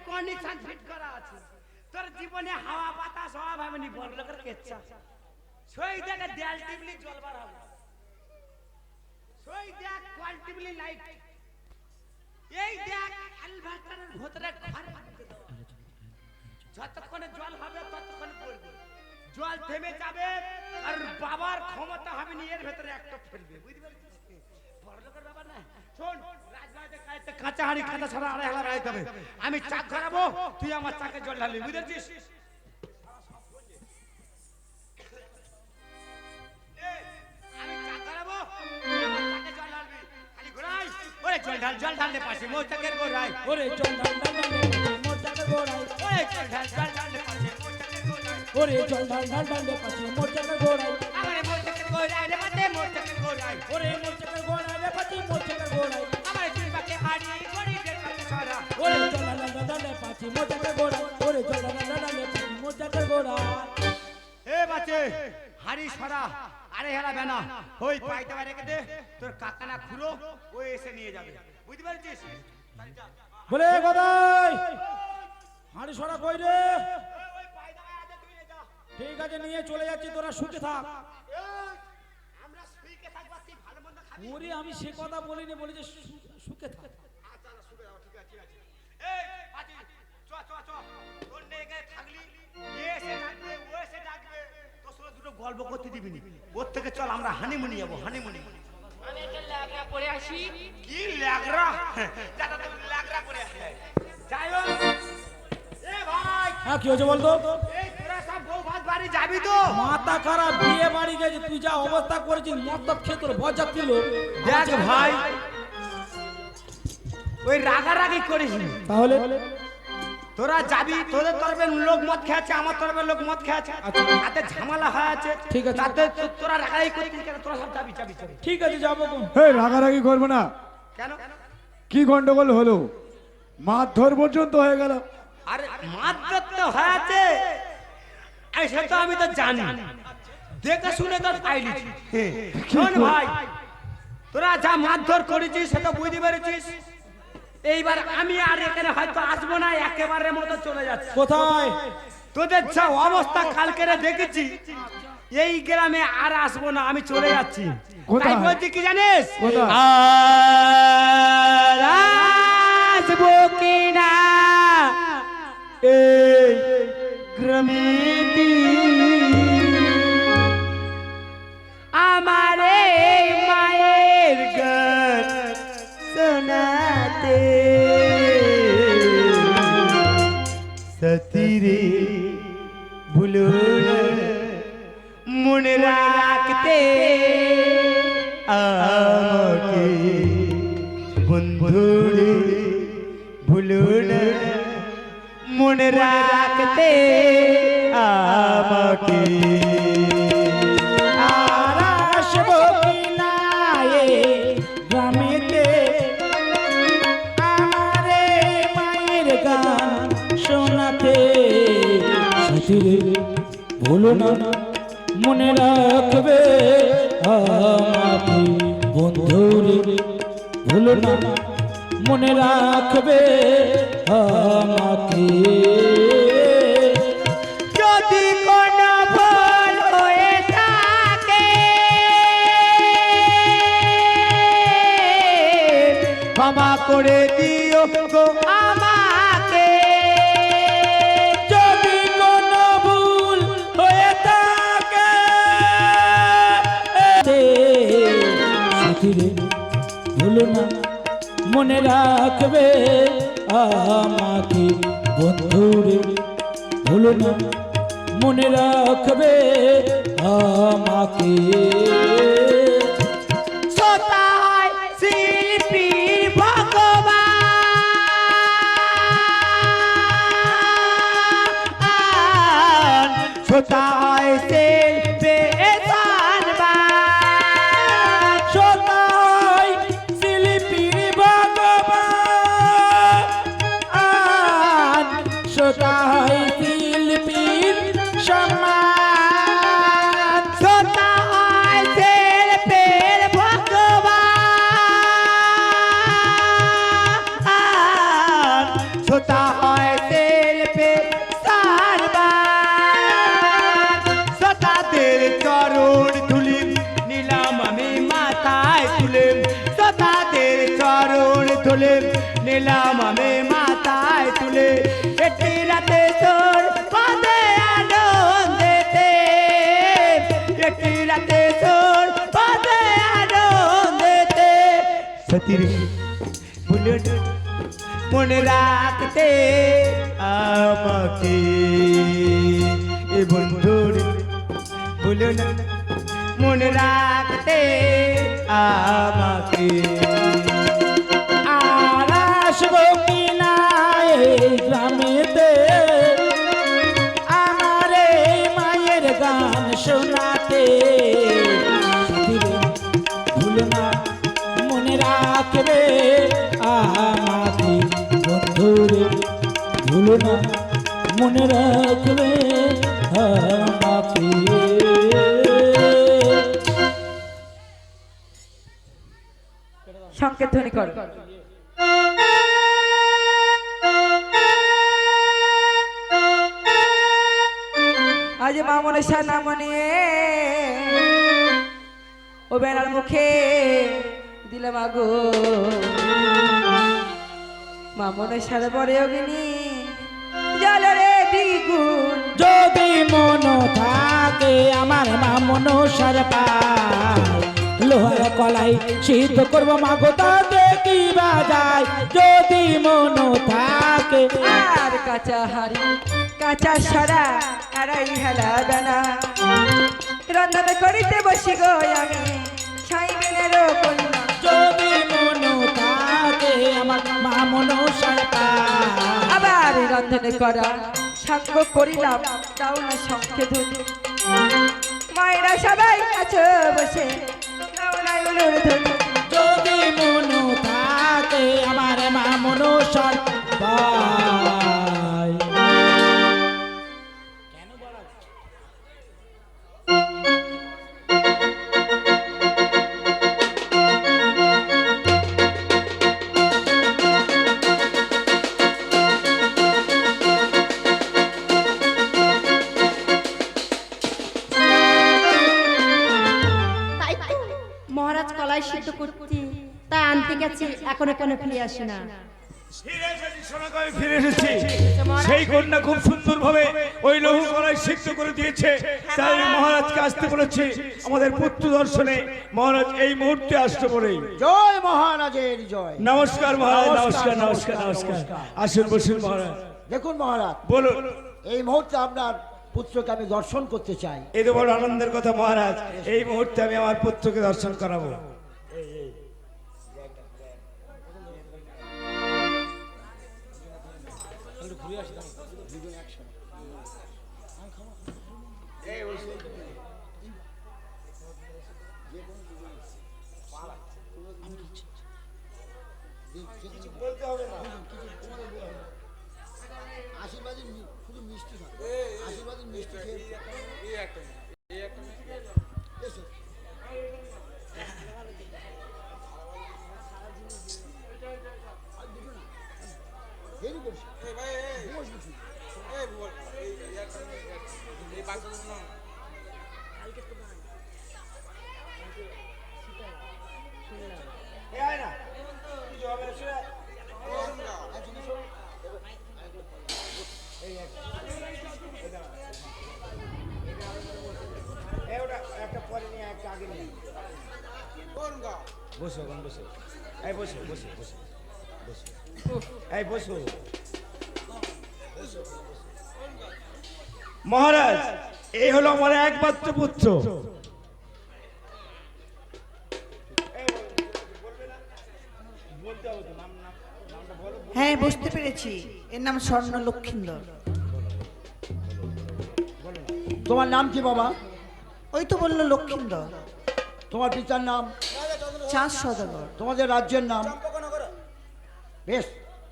Condition fit করা আছে তোর জীবনে হাওয়া বাতাস হওয়া ভাবেনি বড় লোকের কেচ্ছা সই দেখে দেয়াল টিপলি জ্বলবার হবে সই দেখ কোয়াল টিপলি লাইট এই দেখ অ্যালভার্টারের ভিতরে ঘর বাঁধতে দাও যতক্ষণে জল হবে ততক্ষণে পড়বে জল থেমে যাবে আর বাবার ক্ষমতা হবে নি এর ভিতরে একটা ফেলবে বুঝতে পারছিস বড় লোকের ব্যাপার না শোন রাজবাড়িতে কাইতে কাঁচা হাড়ি কাঁচা ছাড়া আড়াই হালা রাইতে হবে আমি চাক খারাবো তুই আমার চাকে জল ঢালবি বুঝেছিস আমি চাক খারাবো চাকে জল ঢালবি খালি ঘোরাই ওরে জল ঢাললে পাশে মোর চাকের ঘোরাই ওরে জল ঢাল মোর চাকের ঘোরাই ওরে জল ঢাললে পাশে মোর চাকের ঘোরাই ওরে জল ঢাললে পাশে মোর চাকের ঘোরাই আমারে মোর চাকের ঘোরাই রে মাতে মোর চাকের ঘোরাই ওরে মোর চাকের ঘোরাই রে পাশে মোর চাকের ঘোরাই আমারে দুই পাকে হাড়ি গড়ি দের পাকে সারা ওরে জল ঢাললে পাশে মোর চাকের ঘোরাই ওরে জল ঢাললে পাশে মোর চাকের ঘোরাই এ বাচ্চে হাড়ি সরা আরে হেলা বেনা ওই পাইতে রেখে দে তোর কাকানা খুলো ওই এসে নিয়ে যাবে বুঝতে পারছিস বলে গদাই হাড়ি সরা কই রে ওই পাইতে আছে তুই নিয়ে যা ঠিক আছে নিয়ে চলে যাচ্ছি তোরা শুতে থাক আমরা শুইকে থাকবা তুই ভালো মন্দ খাবি ওরে আমি সে কথা বলিনি বলি যে শুতে থাক আচ্ছা শুতে যাও ঠিক আছে এই বাজি চ তোর নিয়ে গিয়ে থাকলি এসে ডাকবে ও এসে ডাকবে তোর সঙ্গে দুটো গল্প করতে দিবি নি ওর থেকে চল আমরা হানিমুনি যাবো হানিমুনি আমি একটা ল্যাগড়া পরে আসি কি ল্যাগড়া দাদা তুমি ল্যাগড়া পরে আসলে যাই হোক এ ভাই হ্যাঁ কি হয়েছে বলতো এই তোরা সব বউ ভাত বাড়ি যাবি তো মাথা খারাপ বিয়ে বাড়ি গেছে তুই যা অবস্থা করেছিস মদ খেয়ে তোর বজ্জা ছিল দেখ ভাই ওই রাগারাগি করিস তাহলে তোরা যাবি তোদের তরফে লোক মদ খেয়েছে আমার তরফে লোক মদ খেয়েছে তাতে ঝামেলা হয়ে আছে ঠিক আছে। তাতে তোরা রাগারাগি করছিস কেন তোরা সব যাবি ঠিক আছে যাবো গো। এই রাগারাগি করবো না কেন কি গন্ডগোল হলো মারধর পর্যন্ত হয়ে গেল আরে মারধর তো হয়েছে এই সে তো আমি তো জানি দেখে শুনে তো পাইলি শোন ভাই তোরা যা মারধর করেছিস সেটা বুঝতে পেরেছিস এইবার আমি আর এখানে হয়তো আসবো না একেবারে মতো চলে যাচ্ছে কোথায় তোদের যা অবস্থা কালকে দেখেছি এই গ্রামে আর আসবো না আমি চলে যাচ্ছি কোথায়? তাই বলছি কি জানিস কোথায়? আর আসবো কি না এই গ্রামে আমার এই মায়ের গান শোনাতে সতীরে ভুলো না মনে রাখতে আমাকে বন্ধুরে ভুলো না মনে রাখতে আমাকে আর আসবো কি না এই গ্রামেতে আমার এই মায়ের গান শোনাতে সাথীরে ভুলো না মনে রাখবে আমাকে বন্ধুরে ভুলো না মনে রাখবে আমাকে যদি কোনো ভুল হয়ে থাকে ক্ষমা করে দিও গো আমাকে যদি কোনো ভুল হয়ে থাকে সাথীরে ভুলো না মনে রাখবে আমাকে বন্ধুরে ভুলো না মনে রাখবে আমাকে শ্রোতা হয় শিল্পীর ভগবান শ্রোতা হয় শিল্পী সানবান সদাই শিল্পীর ভগবান সদাই শিল্পীর সম্মান শ্রোতা হয় শিল্পীর তুলে শ্রোতাদের চরণ তুলে নিলাম আমি মাথায় তুলে একটি রাতে তোর পদে আনন্দেতে একটি রাতে তোর পদে আনন্দেতে সতীর ভুলে মনে রাখতে আমাকে এ বন্ধুর ভুলে না মনে রাখতে আমাকে আর আসবো কিনা এই গ্রামেতে আমার এই মায়ের গান শোনাতে ভুলো না মনে রাখবে আমাকে বন্ধুরে ভুলো না মনে রাখবে আমাকে সংকেত ধ্বনি কর। আজ মা মনসা নাম নিয়ে ও বেড়ার মুখে দিলাম আগো মা মনসার পরে অগ্নি জলরে দ্বিগুণ যদি মন থাকে আমার মা মনসার পায় লোহার কলাই সিদ্ধ করবো মাগো তাতে কি বাজায় যদি মন থাকে আর কাঁচা হাড়ি কাঁচা সরা আড়াই হেলা বেলা রন্ধন করিতে বসি গো আমি সাইমিনের কন্যা যদি মন থাকে আমার মা মনসার পায় আবার রন্ধন করা সাঙ্গ করিলাম তাও না শঙ্খে ধুনি মায়েরা সবাই আছো বসে তাও না উলুর ধুনি যদি মন থাকে আমার মা মনসার পায় তাই তো মহারাজ কলাই সিদ্ধ করতে তাই আনতে গেছে এখনো ফিরে আসে না। ফিরে এসেছি সেই কন্যা খুব সুন্দর ভাবে ওই লৌহ কলাই সিদ্ধ করে দিয়েছে তাই মহারাজকে আসতে বলেছি আমাদের পুত্র দর্শনে মহারাজ এই মুহূর্তে আসতে পড়েই জয় মহারাজের জয়। নমস্কার মহারাজ নমস্কার নমস্কার নমস্কার আসুন বসুন মহারাজ দেখুন মহারাজ, বলুন এই মুহূর্তে আপনার পুত্রকে আমি দর্শন করতে চাই। এই তো বড় আনন্দের কথা মহারাজ এই মুহূর্তে আমি আমার পুত্রকে দর্শন করাবো আশীর্বাদী শুধু মিষ্টি খাবে, আশীর্বাদী মিষ্টি খেয়ে এসো। দেরি করছি। বস বসি। বসো এখন বসো এই বসো বসো বসো বসো এই বসো মহারাজ এই হলো আমার একমাত্র পুত্র হ্যাঁ বুঝতে পেরেছি এর নাম স্বর্ণ লক্ষিন্দর। তোমার নাম কি বাবা? ওই তো বললো লক্ষিন্দর। তোমার পিতার নাম? চাঁদ সদাগর। তোমাদের রাজ্যের নাম? বেশ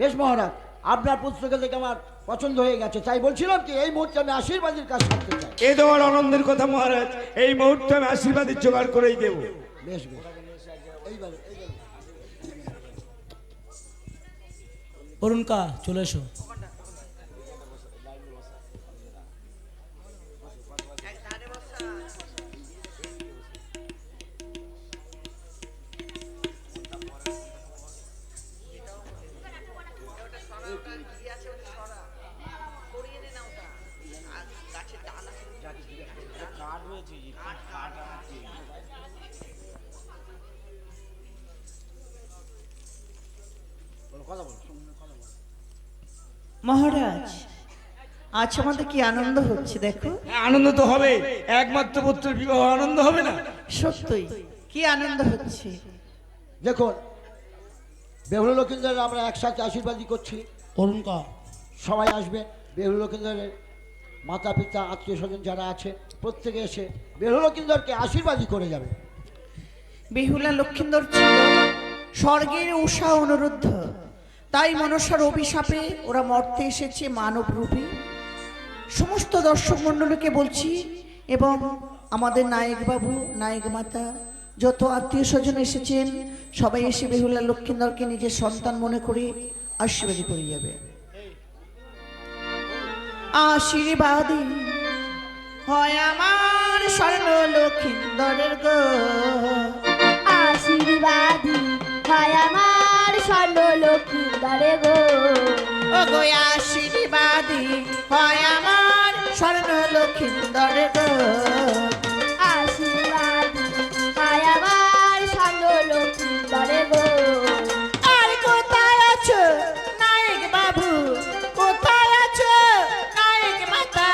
বেশ মহারাজ, আপনার পুত্রকে দেখে আমার পছন্দ হয়ে গেছে, তাই বলছিলাম কি এই মুহূর্তে আমি আশীর্বাদের কাজ করতে চাই। এই তোমার আনন্দের কথা মহারাজ এই মুহূর্তে আমি আশীর্বাদের জোগাড় করেই দেব। বেশ বেশ এইবারে অরুণকা চলে এসো। মহারাজ, আজ আমাদের কি আনন্দ হচ্ছে দেখো। আনন্দ তো হবে, একমাত্র পুত্রের বিবাহ, আনন্দ হবে না? সত্যই কি আনন্দ হচ্ছে। দেখুন, বেহুলা লক্ষিন্দরের আমরা একসাথে আশীর্বাদই করছি। অরুণকর সবাই আসবেন। বেহুলা লক্ষিন্দরের মাতা পিতা আত্মীয় স্বজন যারা আছে প্রত্যেকে এসে বেহুলা লক্ষিন্দরকে আশীর্বাদই করে যাবে। বেহুলা লক্ষিন্দর ছিল স্বর্গের উষা অনুরুদ্ধ, তাই মনসার অভিশাপে ওরা মর্তে এসেছে মানব রূপে। সমস্ত দর্শক মণ্ডলীকে বলছি এবং আমাদের নায়ক বাবু, নায়ক মাতা, যত আত্মীয় স্বজন এসেছেন সবাই এসে বেহুলা লক্ষিন্দরকে নিজের সন্তান মনে করে আশীর্বাদ করে যাবে। আশীর্বাদী হয় আমার স্বর্ণ লক্ষিন্দরের গো, আশীর্বাদী হয় আমার স্বর্ণ লক্ষ্মীন্দরে গো। ও গো আশীর্বাদী হয় আমার স্বর্ণ লক্ষিন্দরের গো। আশীর্বাদী হয় আমার স্বর্ণ লক্ষ্মীন্দরে গো। আর কোথায় আছো নায়ক বাবু, কোথায় আছো নায়ক মাতা,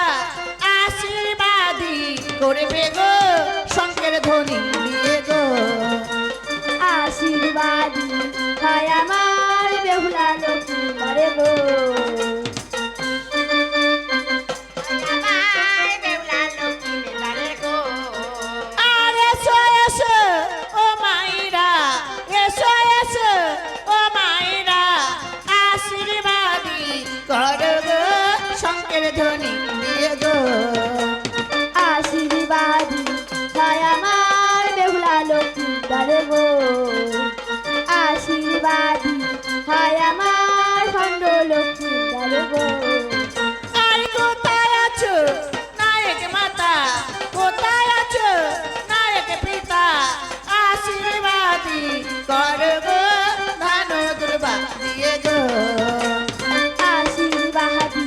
আশীর্বাদী করবে গো শঙ্কের ধ্বনি দিয়ে গো। আশীর্বাদী হয় আমার বেহুলা লক্ষ্মীন্দরে গো। আর এসো এসো ও মাইরা, এসো এসো ও মাইরা, আশীর্বাদী কর গো শঙ্কের ধ্বনি দিয়ে গো। আশীর্বাদী হয় আমার বেহুলা লক্ষ্মীন্দরে গো। আশীর্বাদী হয় আমার স্বর্ণ লক্ষ্মীন্দরে গো। আর কোথায় আছো নায়ক মাতা, কোথায় আছো নায়ক পিতা, আশীর্বাদী কর গো ধান দুর্বা দিয়ে গো। আশীর্বাদী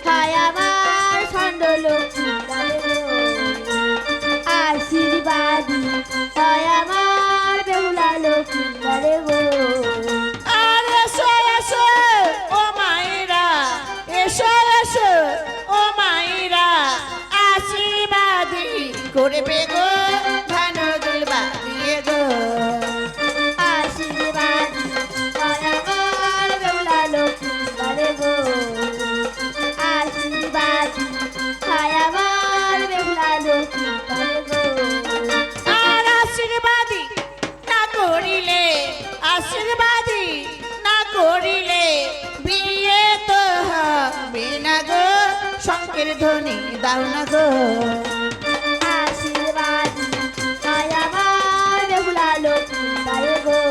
হয় আমার স্বর্ণ লক্ষ্মীন্দরে গো। আশীর্বাদী হয় আমার বেহুলা লক্ষ্মীন্দরে গো। আর এসো এসো ও মাইরা, এসো এসো ও মাইরা, আশীর্বাদী করবে গো ধান দুর্বা দিয়ে গো। আশীর্বাদী হয় আমার বেহুলা লক্ষ্মীন্দরে গো। আশীর্বাদী হয় আমার বেহুলা লক্ষ্মীন্দরে গো। আর আশীর্বাদী না করিলে, আশীর্বাদী না করিলে বিয়ে তো হবে না গো শঙ্কের ধ্বনি দাও না গো। আশীর্বাদী হয় আমার বেহুলা লক্ষ্মীন্দরে গো।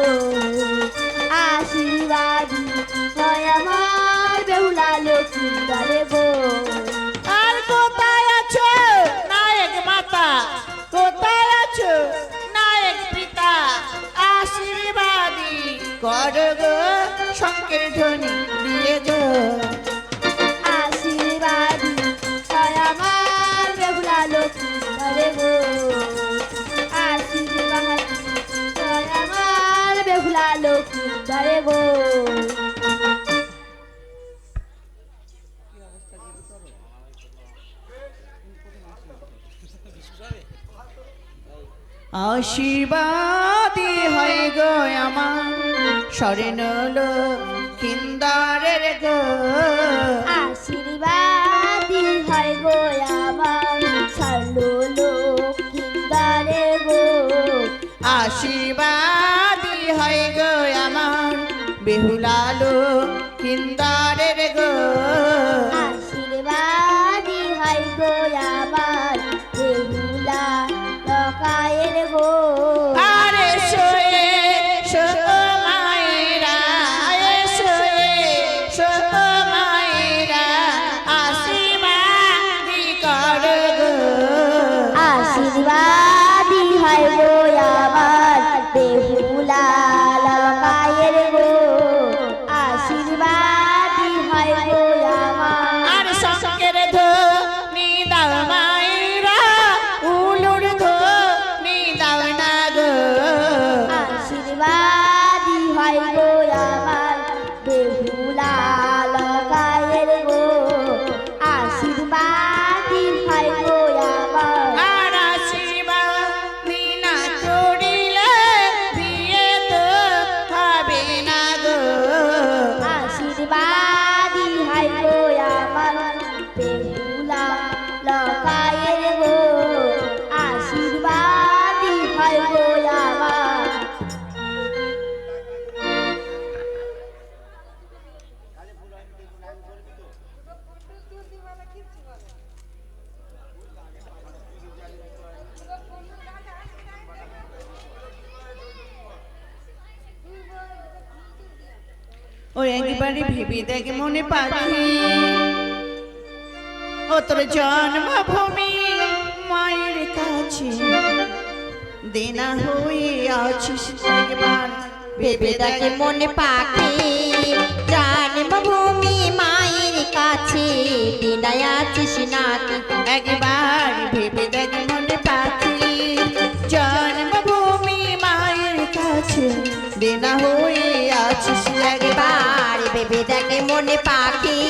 আশীর্বাদী হয় আমার বেহুলা লক্ষ্মীন্দরে গো। আর কোথায় আছো নায়ক মাতা, কোথায় আছো নায়ক পিতা, আশীর্বাদী কর গো শঙ্কের ধ্বনি দিয়ে গো। আশীর্বাদী হয় আমার বেহুলা লক্ষ্মীন্দরে গো। আশীর্বাদী হয় আমার বেহুলা লক্ষ্মীন্দরে গো। আশীর্বাদী হয় গো আমার স্বর্ণ লক্ষিন্দরের গো। আশীর্বাদী হয় গো আমার স্বর্ণ লক্ষ্মীন্দরে গো। আশীর্বাদী হয় গো আমার বেহুলা লক্ষিন্দরের গো। আশীর্বাদী হয় গো আমার বেহুলা লকায়ের গো। আরে শোয়ে শো মায়েরা, এসো এসো মায়েরা, আশীর্বাদী কর গো। আশীর্বাদী হয় গো আমার বেহুলা লকায়ের গো। আশীর্বাদী হয় গো আমার। আর শঙ্কের ধ্বনি দাও মায়েরা, উলুর ধ্বনি দাও না গো। আশীর্বাদী হয় গো আমার বেহুলা ও একবারে ভেবে দেখ মনে পাখি, ও তোর জন্মভূমি মায়ের কাছে দেনা হয়ে আছিস একবার ভেবে দেখে মনে পাখি, জন্মভূমি মায়ের কাছে দিনায় আছিস নাকি। একবার ভেবে দেখ মনে পাখি, জন্মভূমি মায়ের কাছে দেনা হয়ে আছিস একবার ভেবে দেখে মনে পাখি,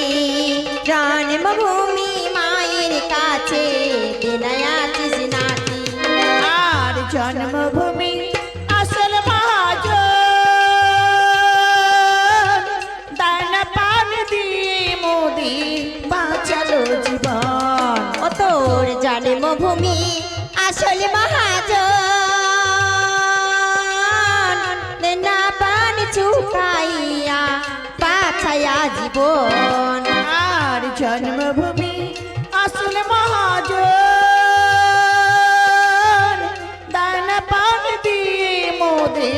জন্মভূমি মায়ের কাছে দিনায় আছিস নাকি। আর জন্মভূমি আসল মহাজন, দানা পান দিয়ে মোদি বাঁচালো জীবন। ও তোর জন্মভূমি আসল মহাজন, দেনা পান চুকাইয়া বাঁচায়া জীবন। আর জন্মভূমি আসল মহাজন, দানা পান দিয়ে মোদি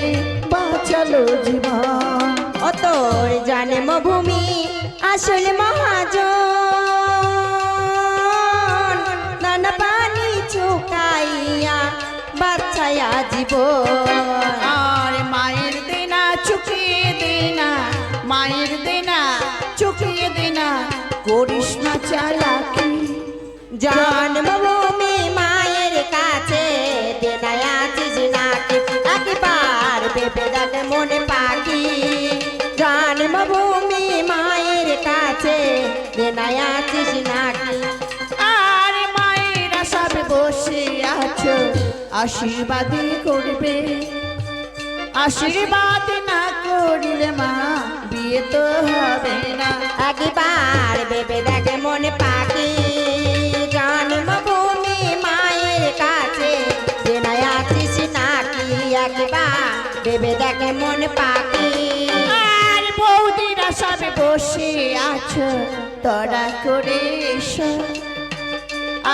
বাঁচালো জীবন। ও তোর জন্মভূমি আসল মহাজন, দানা পানি চুকাইয়া বাঁচায়া জীবন। আর মায়ের দেনা চুকিয়ে দেনা, মায়ের দেনা চুকিয়ে দেনা, করিস না চালাকি। জন্মভূমি মায়ের কাছে দেনায় আছিস নাকি। একবার ভেবে দেখ মনে পাখি, জন্মভূমি মায়ের কাছে দেনায় আছিস নাকি। আর মায়েরা সব বসে আছো আশীর্বাদ করবে, আশীর্বাদ না করিলে মা বিয়ে তো হবে না। একবার ভেবে দেখ মনে পাখি, জন্মভূমি মায়ের কাছে দেনায় আছিস নাকি। একবার ভেবে দেখ মনে পাখি। আর বৌদিরা সব বসে আছো তোরা করে এসো,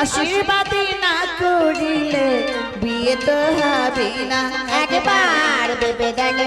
আশীর্বাদ না করিলে বিয়ে তো হবে না। একবার ভেবে দেখ